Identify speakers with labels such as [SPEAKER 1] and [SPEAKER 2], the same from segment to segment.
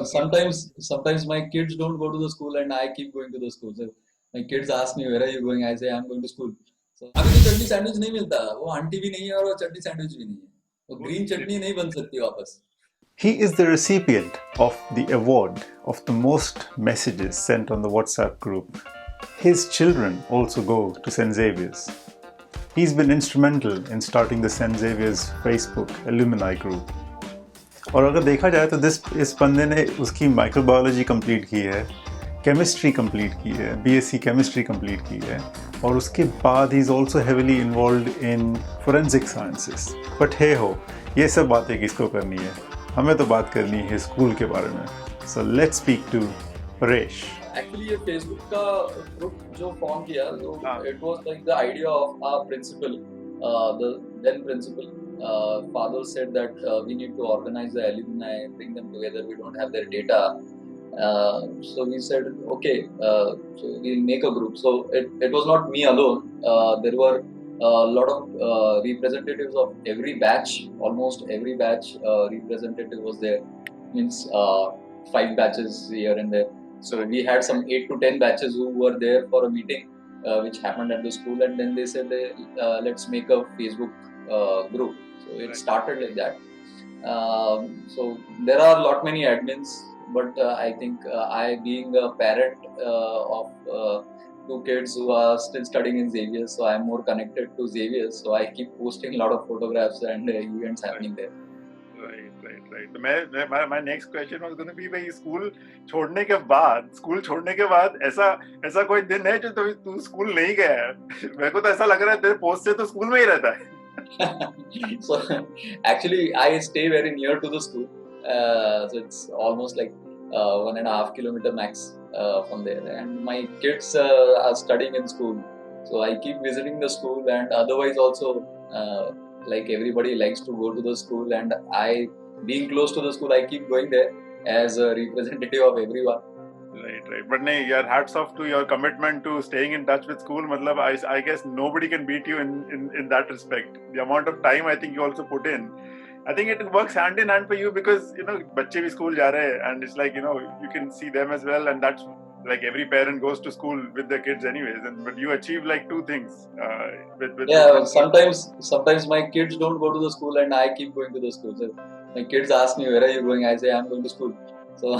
[SPEAKER 1] sometimes my kids don't go to the school and I keep going to the school. So my kids ask me, where are you going? I say I'm going to school. So अभी तो चटनी sandwich नहीं मिलता, वो aunty भी नहीं है और वो चटनी सैंडविच भी नहीं है, वो ग्रीन चटनी नहीं बन सकती वापस.
[SPEAKER 2] He is the recipient of the award of the most messages sent on the WhatsApp group. His children also go to St. Xavier's. He's been instrumental in starting the St. Xavier's Facebook alumni group. और अगर देखा जाए तो इस बंदे ने उसकी microbiology complete की है, केमिस्ट्री कंप्लीट की है, बीएससी केमिस्ट्री कंप्लीट की है, और उसके बाद he is also heavily involve in forensic sciences. But हे हो, ये सब बातें किसको करनी है, हमें तो बात करनी है स्कूल के बारे में. So let's speak to Paresh.
[SPEAKER 1] Actually ये फेसबुक का ग्रुप जो फॉर्म किया, तो it was like the idea of our principal, the then principal. Father said that we need to organize the alumni, bring them together. We don't have their data, so we said okay. So we'll make a group. So it was not me alone. There were a lot of representatives of every batch. Almost every batch representative was there. Means 5 batches here and there. So we had some 8 to 10 batches who were there for a meeting, which happened at the school, and then they said let's make a Facebook group. So it started like that. So there are many admins, but I think I, being a parent of 2 kids who are still studying in Xavier, so I'm more connected to Xavier. So I keep posting a lot of photographs and events happening there.
[SPEAKER 2] Right. My next question was going to be, भाई school छोड़ने के बाद ऐसा कोई दिन है जो तू स्कूल नहीं गया है? मेरे को तो ऐसा लग रहा है तेरे पोस्ट से तो स्कूल में ही रहता है.
[SPEAKER 1] So actually I stay very near to the school, so it's almost like 1.5 kilometer max from there, and my kids are studying in school, so I keep visiting the school. And otherwise also like everybody likes to go to the school, and I, being close to the school, I keep going there as a representative of everyone.
[SPEAKER 2] Right. But no, your hats off to your commitment to staying in touch with school. Matlab, I guess nobody can beat you in that respect. The amount of time I think you also put in, I think it works hand in hand for you, because बच्चे भी school जा रहे हैं, and it's like you can see them as well, and that's like every parent goes to school with their kids anyways, but you achieve like 2 things.
[SPEAKER 1] Sometimes my kids don't go to the school and I keep going to the school. So my kids ask me, where are you going? I say I'm going to school. So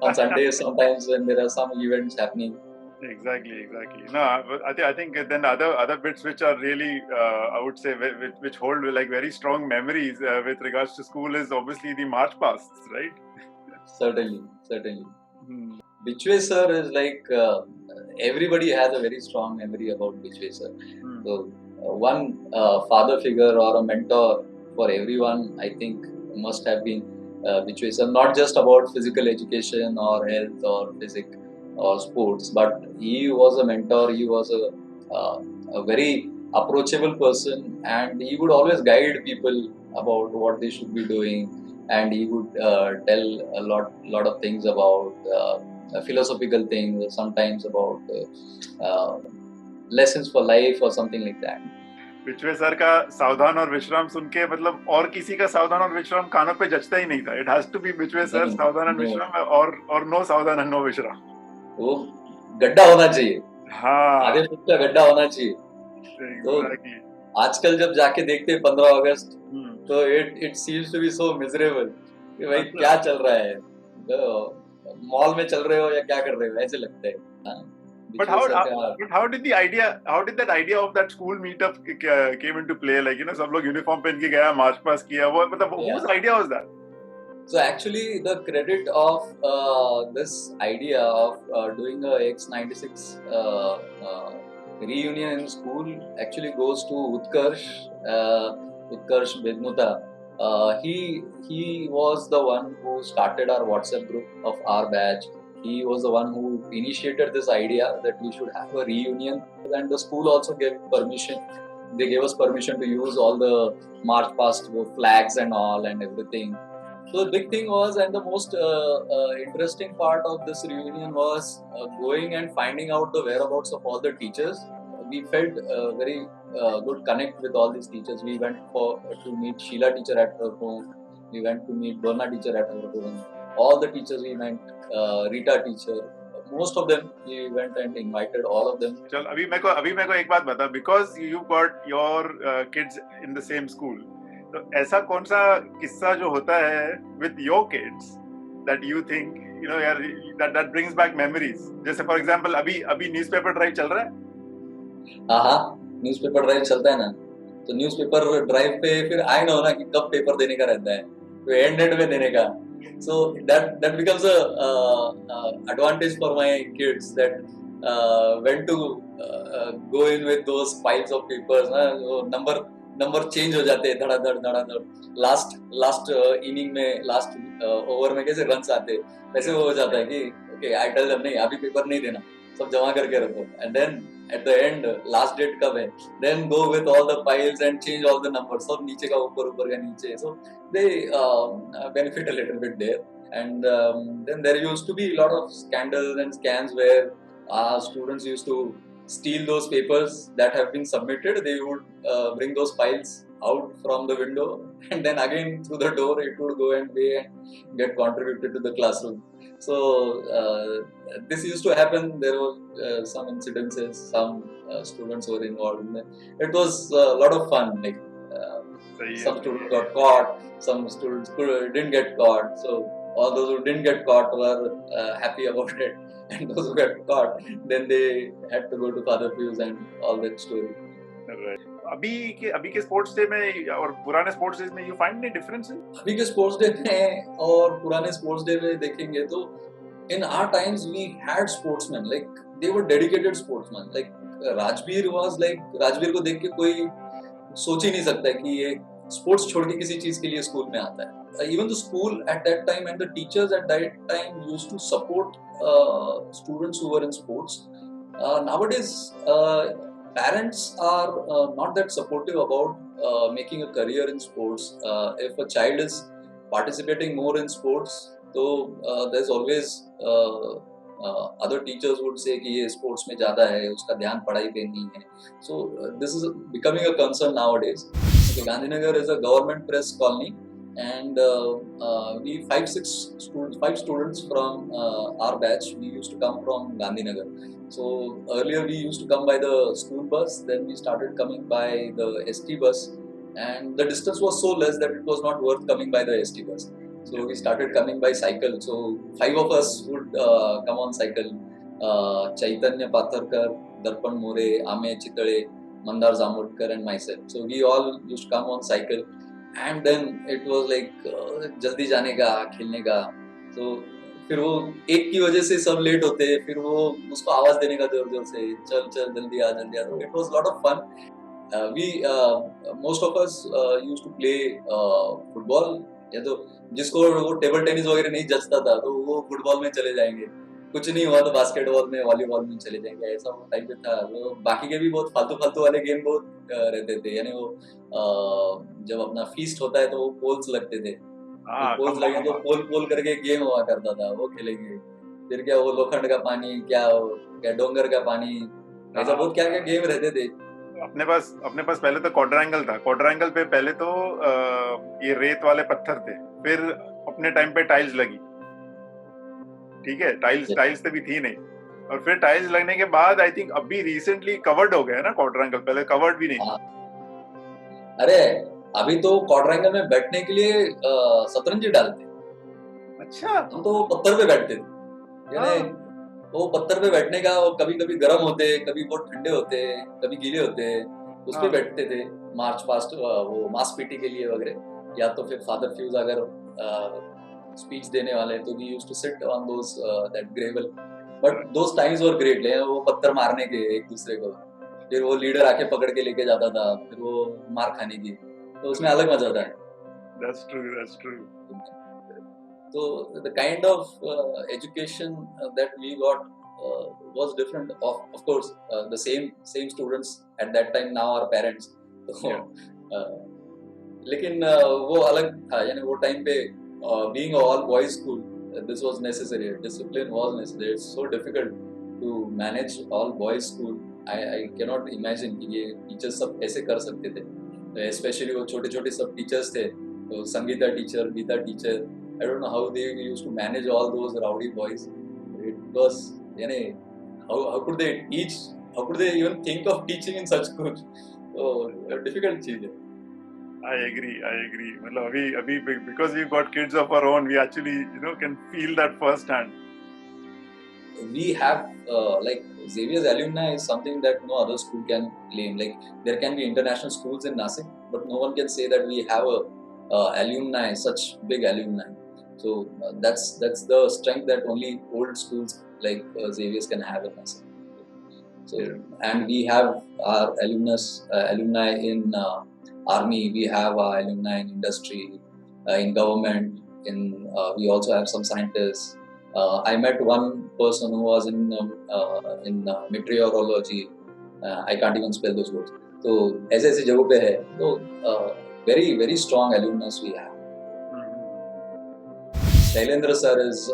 [SPEAKER 1] on Sundays, sometimes when there are some events happening.
[SPEAKER 2] Exactly. No, I think then other bits which are really I would say which hold like very strong memories with regards to school is obviously the march pasts, right?
[SPEAKER 1] Certainly. Bichwe sir is like everybody has a very strong memory about Bichwe sir. So one father figure or a mentor for everyone, I think, must have been Bichwe sir. Not just about physical education or health or physics or sports, but he was a mentor. He was a very approachable person, and he would always guide people about what they should be doing, and he would tell a lot of things about philosophical things, sometimes about lessons for life or something like that.
[SPEAKER 2] बिचवे sir का सावधान और विश्राम सुन के मतलब और किसी का सावधान और विश्राम कानों पे जचता ही नहीं था. इट हैज टू बी बिचवे सर, सावधान और विश्राम, और नो सावधान और नो विश्राम.
[SPEAKER 1] वो गड्ढा होना चाहिए.
[SPEAKER 2] हाँ,
[SPEAKER 1] आधे फुट का गड्ढा होना चाहिए. तो आजकल जब जाके देखते 15 अगस्त, तो it seems to be so miserable कि भाई क्या चल रहा है, मॉल में चल रहे हो या क्या कर रहे हो, ऐसे लगता है.
[SPEAKER 2] But how did that idea of that school meetup came into play? Like सब लोग यूनिफॉर्म पहन के गया, मार्च पास किया, वो मतलब whose idea was that?
[SPEAKER 1] So actually the credit of this idea of doing a X96 reunion in school actually goes to Utkarsh Bedmuta. He was the one who started our WhatsApp group of our batch. He was the one who initiated this idea that we should have a reunion, and the school also gave permission. They gave us permission to use all the march past flags and all and everything. So the big thing was, and the most interesting part of this reunion was going and finding out the whereabouts of all the teachers. We felt very good connect with all these teachers. We went to meet Sheila teacher at her home. We went to meet Berna teacher at her home. all the teachers we met, Rita teacher, most of them we went and invited all of them.
[SPEAKER 2] चल अभी मेरे को एक बात बता, because you got your kids in the same school, तो ऐसा कौन सा किस्सा जो होता है with your kids that you think you know यार that brings back memories, जैसे for example अभी न्यूज़पेपर ड्राइव चल रहा है?
[SPEAKER 1] हाँ, न्यूज़पेपर ड्राइव चलता है ना, तो न्यूज़पेपर ड्राइव पे फिर आई नो ना कि कब पेपर देने का रहता है, तो एंड में देने का. So that becomes a advantage for my kids that when to go in with those piles of papers. Number change हो जाते हैं धड़ाधड़. लास्ट इनिंग में लास्ट ओवर में कैसे रन्स आते हैं वैसे वो हो जाता है कि ओके आई टेल देम नहीं अभी पेपर नहीं देना, सब जमा करके रखो, and then at the end last date कब है, then go with all the piles and change all the numbers, सब नीचे का ऊपर का नीचे, so they benefit a little bit there. And then there used to be a lot of scandals and scams where students used to steal those papers that have been submitted. They would bring those files out from the window and then again through the door it would go and pay and get contributed to the classroom. So this used to happen. There were some incidences, some students were involved in it. It was a lot of fun, like some students got caught, some students didn't get caught, so all those who didn't get caught were happy about it, and those who got caught then they had to go to Father Pius and all that story.
[SPEAKER 2] Right. अभी के sports day में और पुराने sports day में you find any difference?
[SPEAKER 1] अभी के sports day में और पुराने स्पोर्ट्स डे में देखेंगे तो in our times we had sportsmen, like they were dedicated sportsmen. Like Rajveer was like, Rajveer को देख के कोई सोच ही नहीं सकता है कि ये स्पोर्ट्स छोड़ के किसी चीज के लिए स्कूल में आता है. Even the school at that time and the teachers at that time used to support students who were in sports. Nowadays parents are not that supportive about making a career in sports. If a child is participating more in sports, so there's always other teachers would say कि ये sports में ज़्यादा है, उसका ध्यान पढ़ाई पे नहीं है. So this is becoming a concern nowadays. Okay, Gandhinagar is a government press colony, and we five students from our batch, we used to come from Gandhinagar. So earlier we used to come by the school bus, then we started coming by the ST bus, and the distance was so less that it was not worth coming by the ST bus. So we started coming by cycle. So 5 of us would come on cycle. Chaitanya Patharkar, Darpan More, Ame Chitale, Mandar Zamodkar and myself. So we all used to come on cycle, and then it was like jaldi जाने का, खेलने का. So फिर वो एक की वजह से सब लेट होते, फिर वो उसको आवाज देने का जोर से चल जल्दी आ. So it was a lot of fun. We most of us used to play football. या तो जिसको वो टेबल टेनिस वगैरह नहीं जचता था तो वो फुटबॉल में चले जाएंगे, कुछ नहीं हुआ तो बास्केटबॉल में, वॉलीबॉल में चले जाएंगे. ऐसा वो टाइप पे था. वो बाकी के भी बहुत फालतू वाले गेम बहुत रहते थे. यानी वो जब अपना फीस्ट होता है तो वो पोल्स लगते थे, पोल्स लगे तो पोल करके गेम हुआ करता था, वो खेलेंगे. फिर क्या वो लोखंड का पानी, क्या डोंगर का पानी, ऐसा बहुत क्या गेम रहते थे.
[SPEAKER 2] अपने पास पहले तो क्वाड्रेंगल था. क्वाड्रेंगल पे पहले तो ये रेत वाले पत्थर थे, फिर अपने टाइम पे टाइल्स लगी. ठीक है, टाइल्स तो भी थी नहीं, और फिर टाइल्स लगने के बाद आई थिंक अभी रिसेंटली कवर्ड हो गया ना क्वाड्रेंगल, पहले कवर्ड भी नहीं.
[SPEAKER 1] अरे अभी तो क्वाड्रेंगल में बैठने के लिए शतरंजी डालते.
[SPEAKER 2] अच्छा,
[SPEAKER 1] हम तो पत्थर पे बैठते थे. यानी वो पत्थर पे बैठने का, वो कभी गर्म होते, कभी बहुत ठंडे होते, कभी गीले होते, उस पे बैठते थे. मार्च पास्ट वो मास पीटी के लिए वगैरह, या तो फिर फादर फ्यूज अगर स्पीच देने वाले तो we used to sit on those that gravel. But those times were great. ले वो पत्थर मारने के एक दूसरे को, फिर वो लीडर आके पकड़ के लेके जाता था, फिर वो मार खाने की, तो उसमें अलग मजा था.
[SPEAKER 2] That's true.
[SPEAKER 1] So the kind of education that we got was different. Of course, the same students at that time now are parents. So, लेकिन वो अलग था. यानी वो टाइम पे being a all boys school, this was necessary. Discipline was necessary. It's so difficult to manage all boys school. I cannot imagine कि ये teachers सब ऐसे कर सकते थे. Especially वो छोटे सब teachers थे. तो Sangeeta teacher, Geeta teacher, I don't know how they used to manage all those rowdy boys. It was, how could they teach? How could they even think of teaching in such schools? So difficult चीज है.
[SPEAKER 2] I agree. मतलब अभी because we've got kids of our own, we actually can feel that firsthand.
[SPEAKER 1] We have like Xavier's alumni is something that no other school can claim. Like there can be international schools in Nasik, but no one can say that we have a alumni, such big alumni. So that's the strength that only old schools like Xavier's can have in Nasik. So and we have our alumni in army. We have our alumni in industry, in government. We also have some scientists. I met one person who was in meteorology. I can't even spell those words. So ऐसे जगहों पे है. So very very strong alumni we have. Shailendra sir is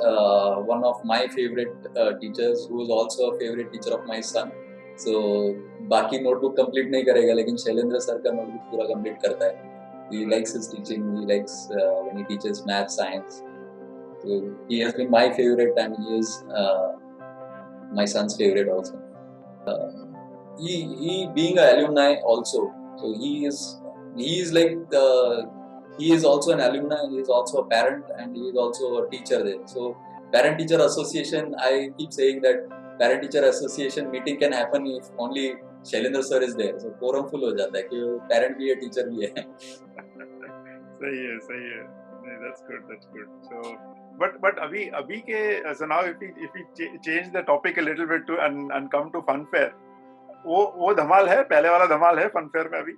[SPEAKER 1] one of my favorite teachers, who is also a favorite teacher of my son. So बाकी notebook complete नहीं करेगा, लेकिन Shailendra sir का notebook पूरा complete करता है. He likes his teaching. He likes when he teaches math, science. So he has been my favorite, and he is my son's favorite also. He being an alumni also, so he is like he is also an alumni. He is also a parent, and he is also a teacher there. So parent-teacher association, I keep saying that parent-teacher association meeting can happen if only Shailendra sir is there. So quorum full हो जाता है कि parent भी है, teacher भी है.
[SPEAKER 2] सही है. That's good. So. But अभी के so now if we change the topic a little bit to and come to funfair, वो धमाल है, पहले वाला धमाल है funfair में अभी.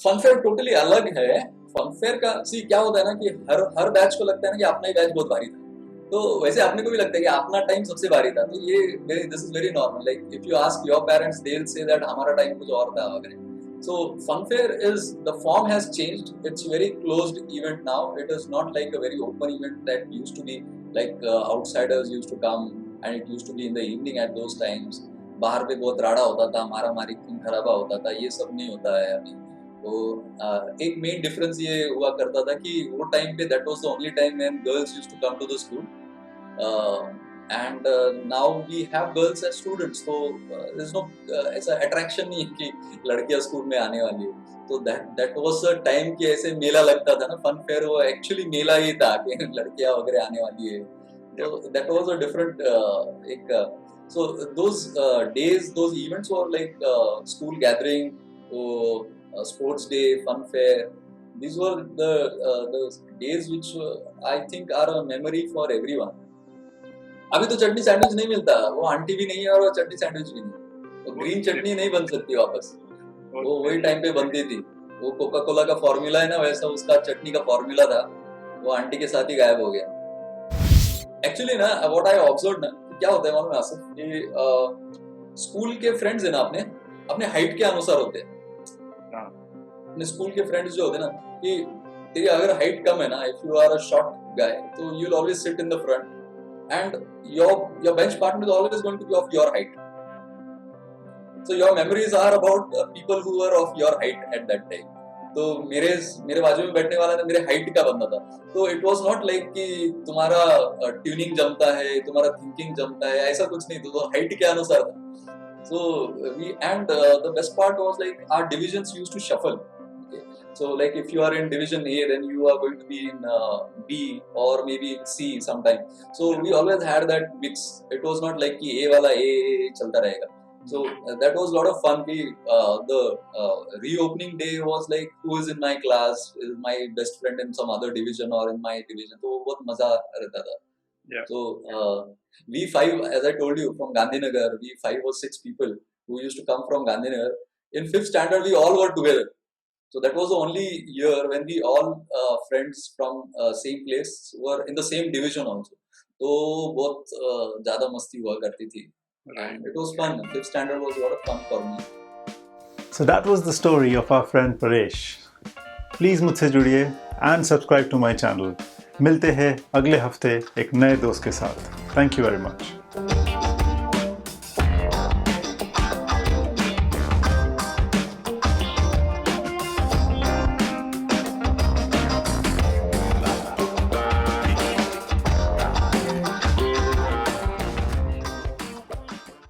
[SPEAKER 1] Funfair totally अलग है. Funfair का सी क्या होता है ना कि हर बैच को लगता है ना कि अपना ही बैच बहुत भारी था. तो वैसे अपने को भी लगता है कि अपना टाइम सबसे भारी था. तो ये this is very normal. Like if you ask your parents, they'll say that हमारा टाइम कुछ और था वगैरह. So funfair the form has changed. It's very closed event now. It is not like a very open event that used to be like outsiders used to come, and it used to be in the evening at those times. बाहर पे बहुत राड़ा होता था, मारा मारी खून खराबा होता था. ये सब नहीं होता है अभी. तो एक मेन डिफरेंस ये हुआ करता था कि वो टाइम पे that was the only time when girls used to come to the school. And now we have girls as students, so there's no ऐसा attraction नहीं है कि लड़कियां स्कूल में आने वाली है. तो that was the time कि ऐसे मेला लगता था ना. फन फेयर वो एक्चुअली मेला ही था कि लड़कियां वगैरह आने वाली है. तो that was a different so those days, those events were like school gathering, sports day, fun fair. These were the days which I think are a memory for everyone. अभी तो चटनी सैंडविच नहीं मिलता. वो आंटी भी नहीं है और वो चटनी सैंडविच भी नहीं. तो ग्रीन चटनी नहीं बन सकती वापस. वो वही टाइम पे बनती थी. वो कोका कोला का फॉर्मूला है ना, वैसा उसका चटनी का फॉर्मूला था. वो आंटी के साथ ही गायब हो गया. एक्चुअली ना व्हाट आई ऑब्जर्व ना, क्या होता है मालूम है आसिफ, कि स्कूल के फ्रेंड्स है ना अपने हाइट के अनुसार होते हैं. अपने स्कूल के फ्रेंड्स जो होते हैं ना, कि तेरी अगर हाइट कम है ना, if you are a short guy, तो you will always sit in the front. And your bench partner is always going to be of your height. So your memories are about people who were of your height at that time. तो मेरे बाजू में बैठने वाला ना मेरे height का बंदा था. तो इट वाज नॉट लाइक कि तुम्हारा ट्यूनिंग जमता है, तुम्हारा थिंकिंग जमता है, ऐसा कुछ नहीं. तो हाइट के अनुसार था. So we and the best part was like our divisions used to shuffle. So like if you are in division A, then you are going to be in B or maybe in C sometime. So we always had that mix. It was not like कि A वाला A चलता रहेगा. So that was a lot of fun. The reopening day was like who is in my class, is my best friend in some other division or in my division. तो बहुत मजा रहता था.
[SPEAKER 2] Yeah.
[SPEAKER 1] So we 5, as I told you, from Gandhinagar, we 5 or 6 people who used to come from Gandhinagar. In 5th standard, we all were together. So that was the only year when we all friends from same place were in the same division also. तो बहुत ज़्यादा मस्ती हुआ करती थी. And it was fun. 5th standard was a lot of fun for me.
[SPEAKER 2] So that was the story of our friend Paresh. Please मुझसे जुड़िए and subscribe to my channel. मिलते हैं अगले हफ्ते एक नए दोस्त के साथ. Thank you very much.